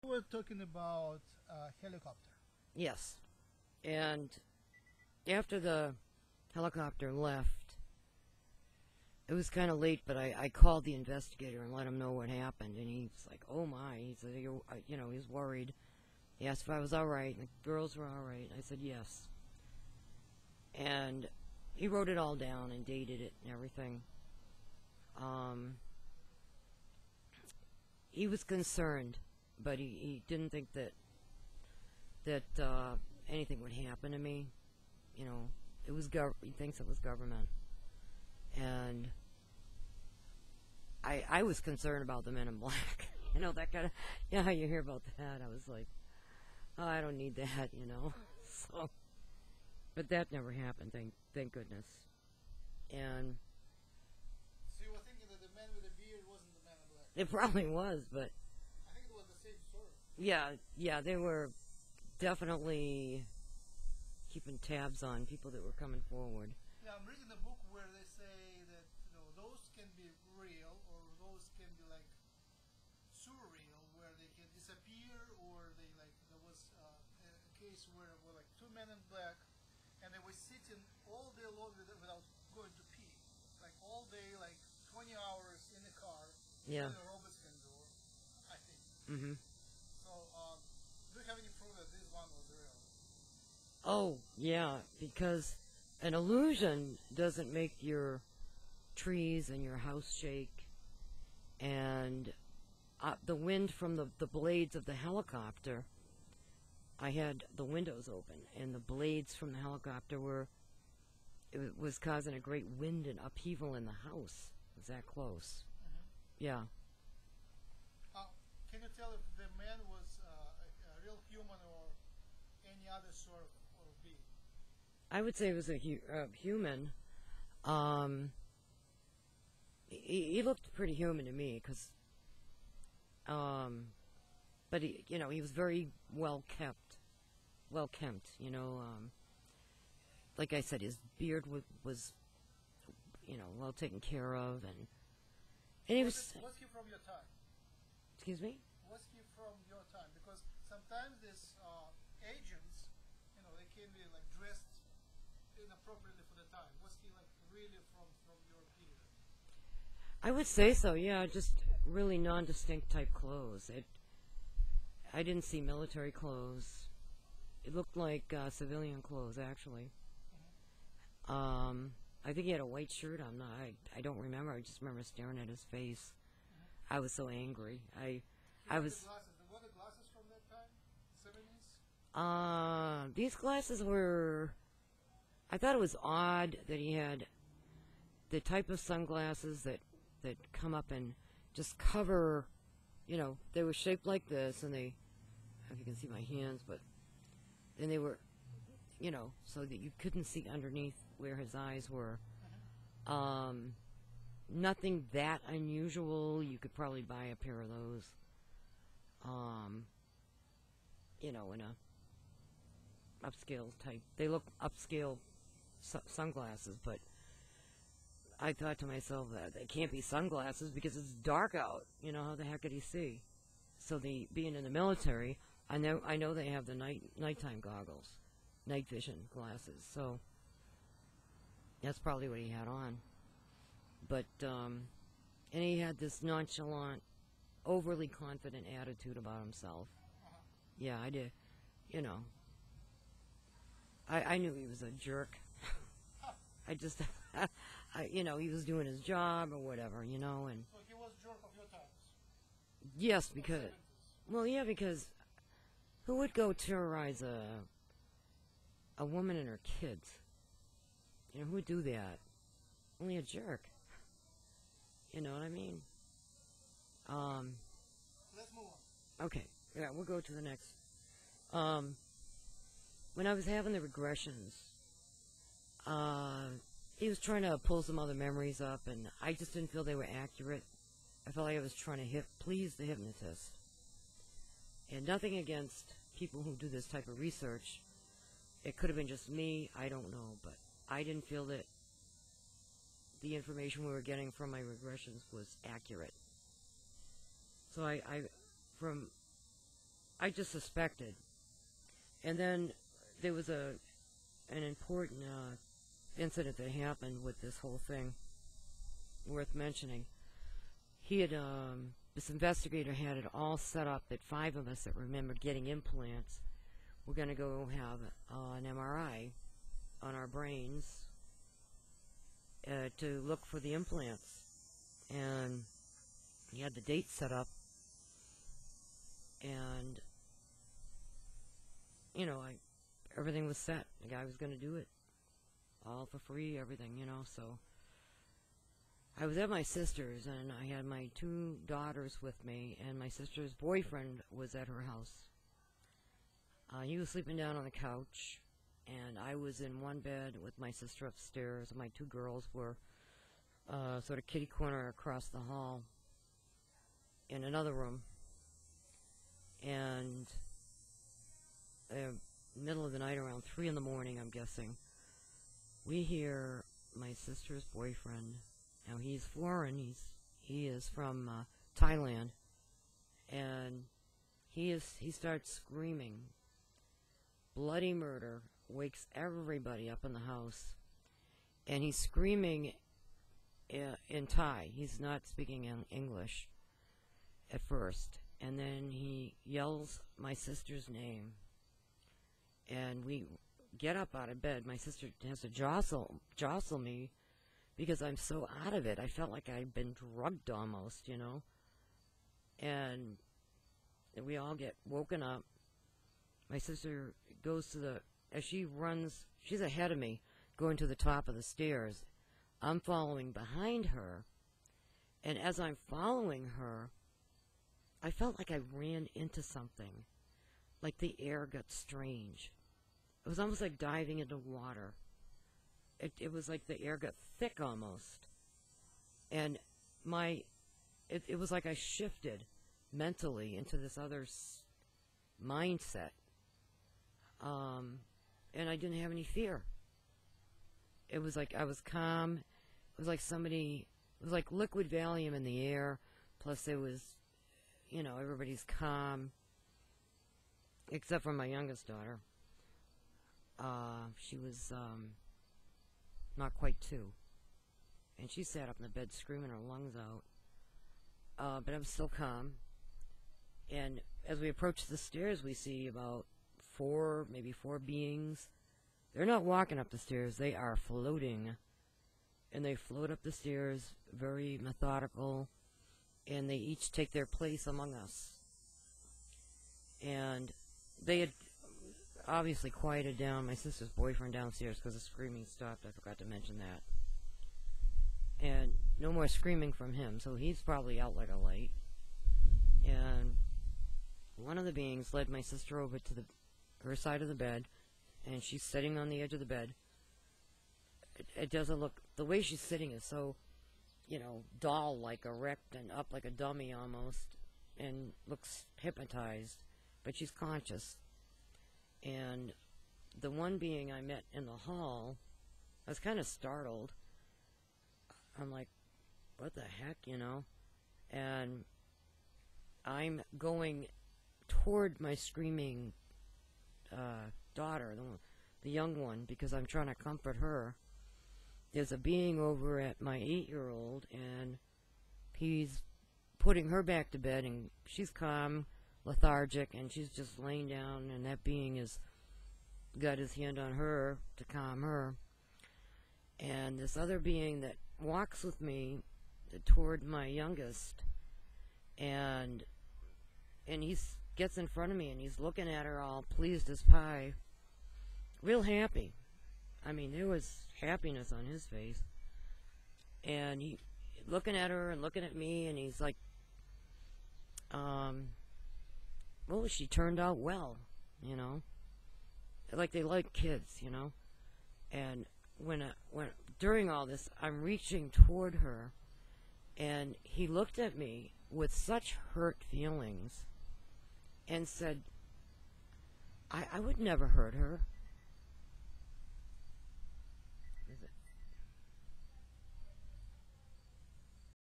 We're talking about a helicopter. Yes. And after the helicopter left, it was kind of late, but I called the investigator and let him know what happened. And he was like, oh my. He said, he was worried. He asked if I was all right, and the girls were all right. I said yes. And he wrote it all down and dated it and everything. He was concerned, but he didn't think that anything would happen to me. You know, he thinks it was government. And I was concerned about the Men in Black. That kind of, how you hear about that. I was like, oh, I don't need that. So, but that never happened, thank goodness. And So you were thinking that the man with the beard wasn't the man in black. it probably was, but I think it was the same story. yeah, they were definitely keeping tabs on people that were coming forward. Yeah, I'm reading a book where they say that those can be real or those can be like surreal, where they can disappear, or they like there was a case where were like two men in black, and they were sitting all day long without going to pee, like all day, like 20 hours in the car. Yeah. The robots can do, I think. Mm-hmm. So, do you have any proof that this one was real? Oh, yeah, because an illusion doesn't make your trees and your house shake, and the wind from the blades of the helicopter, I had the windows open, and the blades from the helicopter it was causing a great wind and upheaval in the house. It was that close. Mm-hmm. Yeah. Can you tell if the man was a real human or any other sort of being? I would say it was a human. He looked pretty human to me, because, but he was very well kept, like I said, his beard was well taken care of, and he was. Was he from your time? Excuse me? Was he from your time? Because sometimes these agents, they can be like dressed inappropriately for the time. Was he like really from your period? I would say so. Yeah, just really non-distinct type clothes. I didn't see military clothes. It looked like civilian clothes, actually. Mm-hmm. I think he had a white shirt on. I don't remember. I just remember staring at his face. Mm-hmm. I was so angry. I was. Were the glasses from that time? 70s? These glasses were. I thought it was odd that he had the type of sunglasses that come up and just cover. They were shaped like this, and they. I don't know if you can see my hands, but then they were, so that you couldn't see underneath where his eyes were. Mm-hmm. Nothing that unusual. You could probably buy a pair of those. In a upscale type. They look upscale sunglasses, but I thought to myself that they can't be sunglasses because it's dark out. How the heck could he see? So being in the military, I know they have the nighttime goggles, night vision glasses. So that's probably what he had on. But and he had this nonchalant, overly confident attitude about himself. Uh-huh. Yeah, I did. I knew he was a jerk. I just, he was doing his job or whatever, and. So he was jerk of your times? Yes, because. Well, yeah, because who would go terrorize a woman and her kids? Who would do that? Only a jerk. You know what I mean? Let's move on. Okay. Yeah, we'll go to the next. When I was having the regressions, he was trying to pull some other memories up, and I just didn't feel they were accurate. I felt like I was trying to please the hypnotist. And nothing against people who do this type of research. It could have been just me, I don't know, but I didn't feel that the information we were getting from my regressions was accurate. So from I just suspected. And then there was an important incident that happened with this whole thing worth mentioning. He had, this investigator had it all set up that 5 of us that remembered getting implants were going to go have an MRI on our brains to look for the implants. And he had the date set up, and, you know, everything was set. The guy was going to do it all for free, everything, you know. So I was at my sister's, and I had my 2 daughters with me, and my sister's boyfriend was at her house. He was sleeping down on the couch, and I was in one bed with my sister upstairs, and my 2 girls were sort of kitty corner across the hall in another room. And middle of the night, around 3 in the morning, I'm guessing, we hear my sister's boyfriend. Now, he's foreign. He is from Thailand, and he starts screaming. Bloody murder, wakes everybody up in the house, and he's screaming in Thai. He's not speaking in English at first, and then he yells my sister's name, and we get up out of bed. My sister has to jostle me because I'm so out of it. I felt like I'd been drugged almost, you know. And we all get woken up. My sister goes to as she runs, she's ahead of me, going to the top of the stairs. I'm following behind her, and as I'm following her, I felt like I ran into something. Like the air got strange. It was almost like diving into water. It was like the air got thick almost. And it was like I shifted mentally into this other mindset. And I didn't have any fear. It was like I was calm. It was like liquid Valium in the air. Plus there was, you know, everybody's calm. Except for my youngest daughter. She was, not quite 2. And she sat up in the bed screaming her lungs out. But I'm still calm. And as we approach the stairs, we see about 4 beings. They're not walking up the stairs, they are floating. And they float up the stairs, very methodical, and they each take their place among us. And they had obviously quieted down my sister's boyfriend downstairs because the screaming stopped. I forgot to mention that. And no more screaming from him, so he's probably out like a light. And one of the beings led my sister over to her side of the bed, and she's sitting on the edge of the bed. It doesn't look, the way she's sitting is so, you know, doll-like, erect and up like a dummy almost, and looks hypnotized, but she's conscious. And the one being I met in the hall, I was kind of startled. I'm like, what the heck, you know? And I'm going toward my screaming daughter, the young one, because I'm trying to comfort her. There's a being over at my 8-year-old, and he's putting her back to bed, and she's calm, lethargic, and she's just laying down, and that being has got his hand on her to calm her. And this other being that walks with me toward my youngest, and he gets in front of me, and he's looking at her all pleased as pie, real happy. I mean, there was happiness on his face, and he looking at her and looking at me, and he's like, well, she turned out well, you know, like they like kids, you know. And when during all this, I'm reaching toward her, and he looked at me with such hurt feelings and said, I would never hurt her.